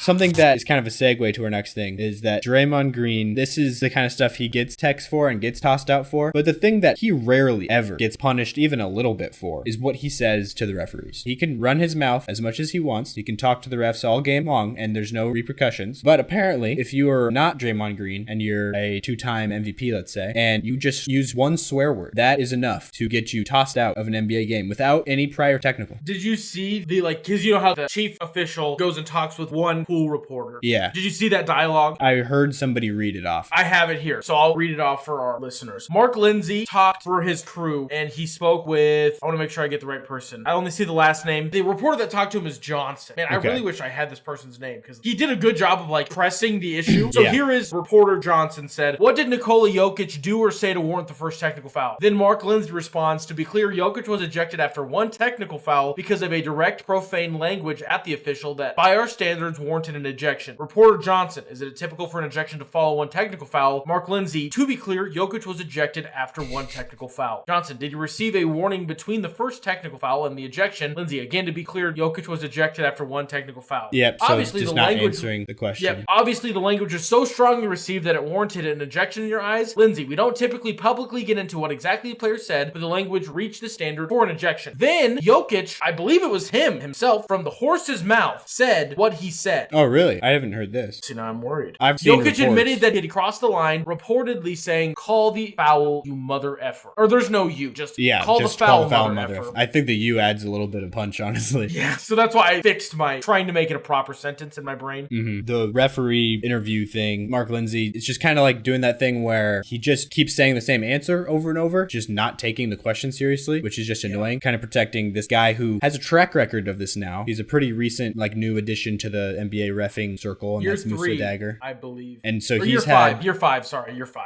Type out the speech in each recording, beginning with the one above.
Something that is kind of a segue to our next thing is that Draymond Green, this is the kind of stuff he gets texts for and gets tossed out for. But the thing that he rarely ever gets punished even a little bit for is what he says to the referees. He can run his mouth as much as he wants. He can talk to the refs all game long and there's no repercussions. But apparently, if you are not Draymond Green and you're a 2-time MVP, let's say, and you just use one swear word, that is enough to get you tossed out of an NBA game without any prior technical. Did you see because you know how the chief official goes and talks with one pool reporter? Yeah. Did you see that dialogue? I heard somebody read it off. I have it here, so I'll read it off for our listeners. Mark Lindsay talked for his crew, and he spoke with, I want to make sure I get the right person. I only see the last name. The reporter that talked to him is Johnson. Man, I really wish I had this person's name, because he did a good job of pressing the issue. So here is reporter Johnson said, what did Nikola Jokić do or say to warrant the first technical foul? Then Mark Lindsay responds, to be clear, Jokić was ejected after one technical foul because of a direct profane language at the official that, by our standards, warranted an ejection. Reporter Johnson, is it typical for an ejection to follow one technical foul? Mark Lindsay, to be clear, Jokić was ejected after one technical foul. Johnson, did you receive a warning between the first technical foul and the ejection? Lindsay, again, to be clear, Jokić was ejected after one technical foul. Yep, so obviously just the not language, answering the question. Yep, obviously the language is so strongly received that it warranted an ejection in your eyes. Lindsay, we don't typically publicly get into what exactly the player said, but the language reached the standard for an ejection. Then Jokić, I believe it was himself, from the horse's mouth, said what he said. Oh, really? I haven't heard this. See, now I'm worried. I've seen Jokić admitted that he crossed the line, reportedly saying, call the foul, you mother effer. Or there's no you, just call the foul, mother effer. I think the you adds a little bit of punch, honestly. Yeah, so that's why I fixed my trying to make it a proper sentence in my brain. Mm-hmm. The referee interview thing, Mark Lindsay, it's just kind of like doing that thing where he just keeps saying the same answer over and over, just not taking the question seriously, which is just annoying, kind of protecting this guy who has a track record of this now. He's a pretty recent, new addition to the NBA reffing circle, and Year that's Musa 3, Dagger. I believe. And so Year 5. Year 5.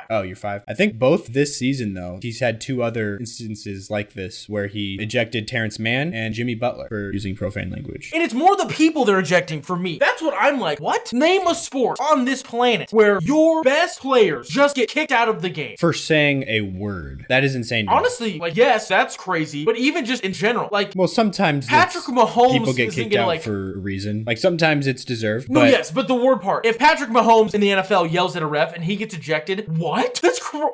Oh, year 5. I think both this season, though, he's had 2 other instances like this where he ejected Terrence Mann and Jimmy Butler for using profane language. And it's more the people they're ejecting for me. That's what I'm like. What? Name a sport on this planet where your best players just get kicked out of the game for saying a word. That is insane. Honestly, yes, that's crazy. But even just in general, well, sometimes Patrick Mahomes people get kicked out for a reason. Sometimes it's deserved. No, yes, but the word part. If Patrick Mahomes in the NFL yells at a ref and he gets ejected, what?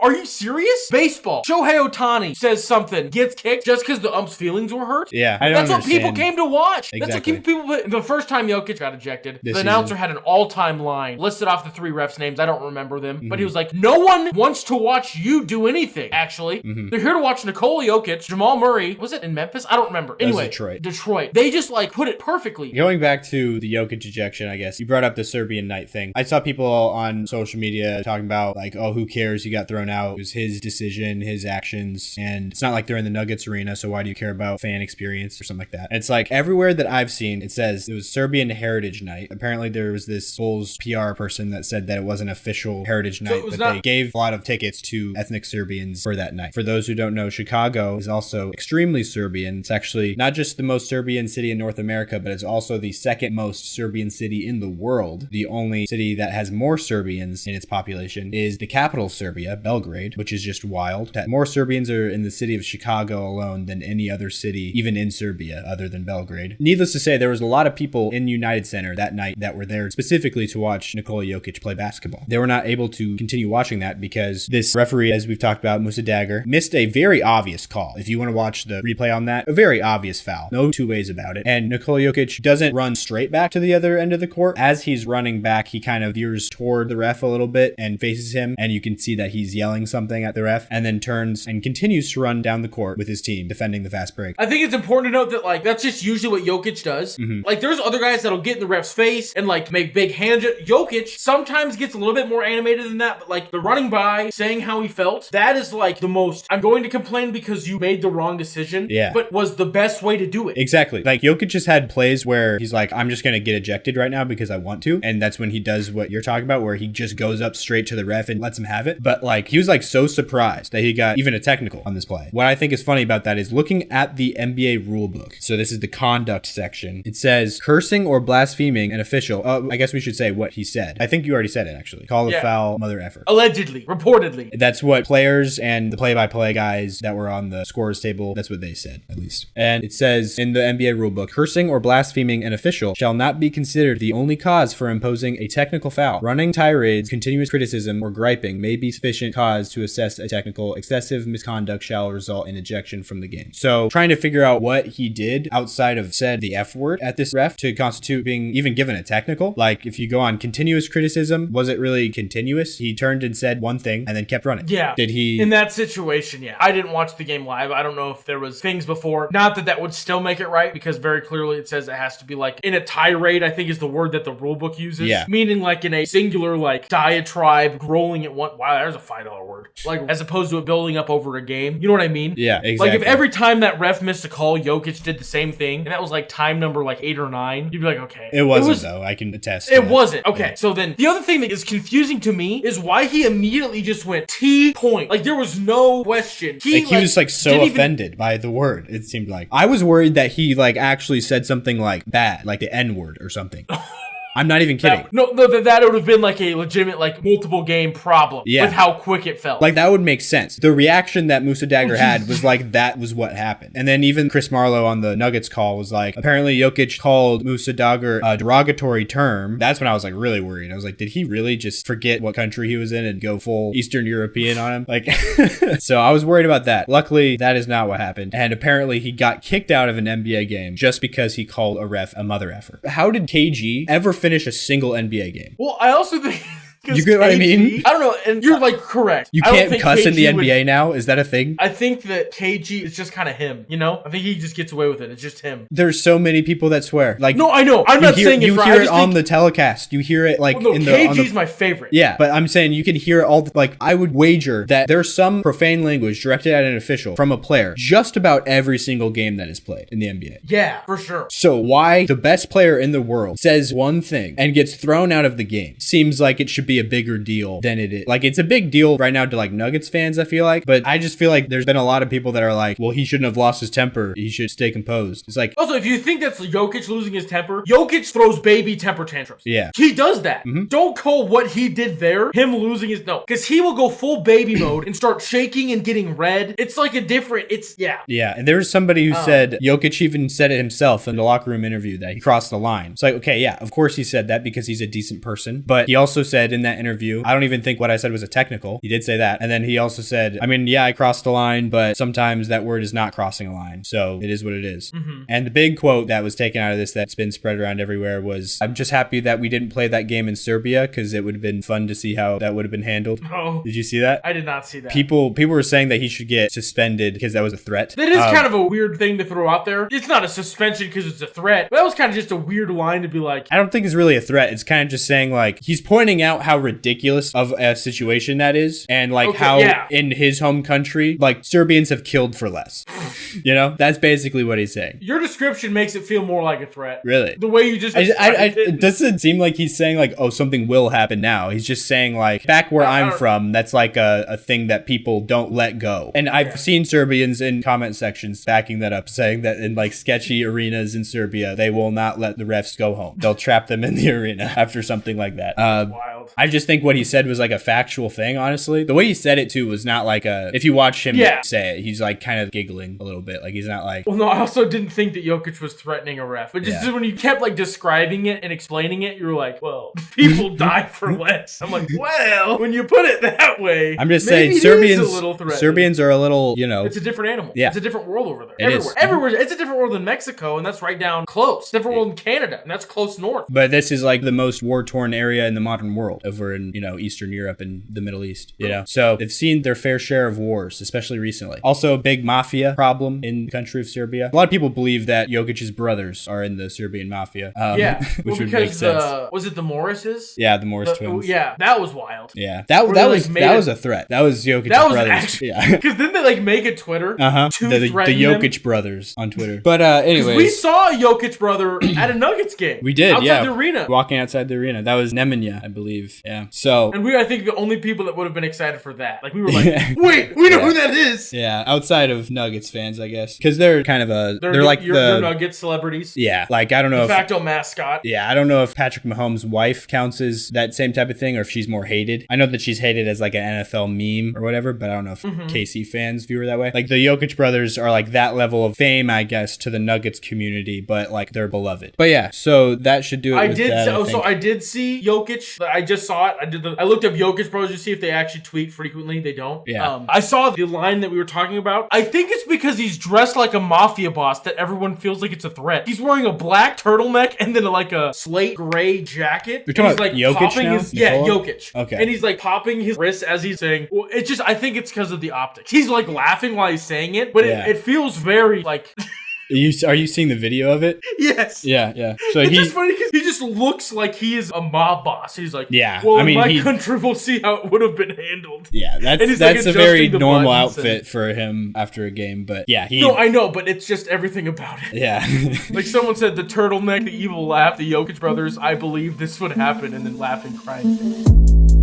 Are you serious? Baseball. Shohei Ohtani says something, gets kicked just because the ump's feelings were hurt? Yeah, I don't That's understand. what people came to watch. Exactly. That's what people. The first time Jokić got ejected, the announcer had an all-time line, listed off the 3 refs' names. I don't remember them, but he was like, no one wants to watch you do anything, actually. They're here to watch Nikola Jokić, Jamal Murray. Was it in Memphis? I don't remember. Anyway, Detroit. They just put it perfectly. Going back to the Jokić ejection, I guess, you brought up the Serbian night thing. I saw people on social media talking about oh, who cares? He got thrown out. It was his decision, his actions, and it's not like they're in the Nuggets arena, so why do you care about fan experience or something like that? And it's everywhere that I've seen, it says it was Serbian Heritage Night. Apparently there was this Bulls PR person that said that it wasn't official Heritage Night, but they gave a lot of tickets to ethnic Serbians for that night. For those who don't know, Chicago is also extremely Serbian. It's actually not just the most Serbian city in North America, but it's also the second most Serbian city in the world. The only city that has more Serbians in its population is the capital of Serbia, Belgrade, which is just wild. That more Serbians are in the city of Chicago alone than any other city, even in Serbia, other than Belgrade. Needless to say, there was a lot of people in United Center that night that were there specifically to watch Nikola Jokić play basketball. They were not able to continue watching that because this referee, as we've talked about, Musa Dagger, missed a very obvious call. If you want to watch the replay on that, a very obvious foul. No 2 ways about it. And Nikola Jokić doesn't run straight back to the other end of the court. As he's running back, he kind of veers toward the ref a little bit and faces him, and you can see that he's yelling something at the ref, and then turns and continues to run down the court with his team, defending the fast break. I think it's important to note that that's just usually what Jokić does. There's other guys that'll get in the ref's face and make big hand. Jokić sometimes gets a little bit more animated than that, but the running by, saying how he felt, that is the most, I'm going to complain because you made the wrong decision, but was the best way to do it. Exactly. Jokić just had plays where he's I'm just going to get ejected right now because I want to, and that's when he does what you're talking about, where he just goes up straight to the ref and lets him have it. But he was so surprised that he got even a technical on this play. What I think is funny about that is looking at the NBA rule book. So this is the conduct section. It says cursing or blaspheming an official. I guess we should say what he said. I think you already said it, actually. Call the foul, mother effer. Allegedly, reportedly. That's what players and the play-by-play guys that were on the scorers table, that's what they said, at least. And it says in the NBA rulebook, cursing or blaspheming an official shall not be considered considered the only cause for imposing a technical foul. Running tirades, continuous criticism, or griping may be sufficient cause to assess a technical. Excessive misconduct shall result in ejection from the game. So trying to figure out what he did outside of said the F word at this ref to constitute being even given a technical. Like if you go on continuous criticism, was it really continuous? He turned and said one thing and then kept running. Yeah. Did he? In that situation, yeah. I didn't watch the game live. I don't know if there was things before. Not that that would still make it right, because very clearly it says it has to be like in a tirade, I think is the word that the rule book uses. Yeah. Meaning like in a singular like diatribe, rolling at one. Wow, there's a $5 word. Like as opposed to it building up over a game. You know what I mean? Yeah, exactly. Like if every time that ref missed a call, Jokić did the same thing, and that was like time number like 8 or 9, you'd be like, okay. It wasn't though. I can attest. It wasn't. Okay. Yeah. So then the other thing that is confusing to me is why he immediately just went T point. Like there was no question. He was like so offended by the word. It seemed like I was worried that he like actually said something like bad, like the N word or something. I'm not even kidding. That would have been like a legitimate, like multiple game problem with how quick it felt. Like that would make sense. The reaction that Musa Dagger had was like, that was what happened. And then even Chris Marlowe on the Nuggets call was like, apparently Jokić called Musa Dagger a derogatory term. That's when I was like really worried. I was like, did he really just forget what country he was in and go full Eastern European on him? Like, so I was worried about that. Luckily, that is not what happened. And apparently he got kicked out of an NBA game just because he called a ref a mother effer. How did KG ever finish a single NBA game? Well, I also think... You get what I mean? I don't know, and you're like correct. You can't cuss in the NBA now? Is that a thing? I think that KG is just kind of him, you know? I think he just gets away with it. It's just him. There's so many people that swear. Like, no, I know. I'm not saying you hear it on the telecast. You hear it like in the KG's my favorite. Yeah, but I'm saying you can hear it all. Like, I would wager that there's some profane language directed at an official from a player just about every single game that is played in the NBA. Yeah, for sure. So why the best player in the world says one thing and gets thrown out of the game seems like it should be a bigger deal than it is. Like, it's a big deal right now to like Nuggets fans, I feel like, but I just feel like there's been a lot of people that are like, well, he shouldn't have lost his temper. He should stay composed. It's like, also, if you think that's Jokić losing his temper, Jokić throws baby temper tantrums. Yeah. He does that. Mm-hmm. Don't call what he did there him losing his, no, because he will go full baby mode and start shaking and getting red. It's like a different, yeah. Yeah. And there was somebody who said, Jokić even said it himself in the locker room interview that he crossed the line. It's like, okay, yeah, of course he said that because he's a decent person. But he also said in that interview, I don't even think what I said was a technical. He did say that. And then he also said, I mean, yeah, I crossed the line, but sometimes that word is not crossing a line. So it is what it is. Mm-hmm. And the big quote that was taken out of this that's been spread around everywhere was, I'm just happy that we didn't play that game in Serbia because it would have been fun to see how that would have been handled. Oh. Did you see that? I did not see that. People were saying that he should get suspended because that was a threat. That is kind of a weird thing to throw out there. It's not a suspension because it's a threat. But that was kind of just a weird line to be like. I don't think it's really a threat. It's kind of just saying like, he's pointing out how ridiculous of a situation that is. And like in his home country, like Serbians have killed for less. You know, that's basically what he's saying. Your description makes it feel more like a threat. Really? The way you just it doesn't seem like he's saying like, oh, something will happen now. He's just saying like, back where I'm from, that's like a thing that people don't let go. And I've seen Serbians in comment sections backing that up, saying that in like sketchy arenas in Serbia, they will not let the refs go home. They'll trap them in the arena after something like that. Wild. I just think what he said was like a factual thing, honestly. The way he said it too was not like if you watch him say it, he's like kind of giggling a little bit. Like he's not like. Well, no, I also didn't think that Jokić was threatening a ref. But just when you kept like describing it and explaining it, you were like, well, people die for less. I'm like, well, when you put it that way, I'm just saying Serbians are a little, you know. It's a different animal. Yeah. It's a different world over there. It Everywhere. It's a different world than Mexico, and that's right down close. Different world in Canada, and that's close north. But this is like the most war-torn area in the modern world over in, you know, Eastern Europe and the Middle East, you know. So they've seen their fair share of wars, especially recently. Also a big mafia problem in the country of Serbia. A lot of people believe that Jokic's brothers are in the Serbian mafia. Which would make sense. Was it the Morrises? Yeah, the Morris twins. Yeah, that was wild. Yeah, that was a threat. That was Jokic's brothers. Yeah, because then they like make a Twitter. The Jokić brothers on Twitter. But anyways, we saw a Jokić brother at a Nuggets game. We did, outside the arena, walking outside the arena. That was Nemanja, I believe. underneath. Yeah. So. And I think the only people that would have been excited for that. Like, we were like, wait, we know who that is. Yeah. Outside of Nuggets fans, I guess. Because they're kind of they're like they're Nuggets celebrities. Yeah. Like, I don't know De facto mascot. Yeah. I don't know if Patrick Mahomes' wife counts as that same type of thing or if she's more hated. I know that she's hated as like an NFL meme or whatever, but I don't know if KC fans view her that way. Like, the Jokić brothers are like that level of fame, I guess, to the Nuggets community, but like they're beloved. But yeah, so that should do it. I did see Jokić. I just saw it. I looked up Jokić bros to see if they actually tweet frequently. They don't. Yeah. I saw the line that we were talking about. I think it's because he's dressed like a mafia boss that everyone feels like it's a threat. He's wearing a black turtleneck and then like a slate gray jacket. You're talking about like Jokić now? Jokić. Okay. And he's like popping his wrist as he's saying, well, I think it's because of the optics. He's like laughing while he's saying it, but it feels very like... Are you seeing the video of it? Yes. Yeah. So it's just funny because he just looks like he is a mob boss. He's like, yeah. Well, my country will see how it would have been handled. Yeah, that's like a very normal outfit for him after a game. But yeah, No, I know, but it's just everything about it. Yeah. Like someone said, the turtleneck, the evil laugh, the Jokić brothers. I believe this would happen, and then laughing, crying.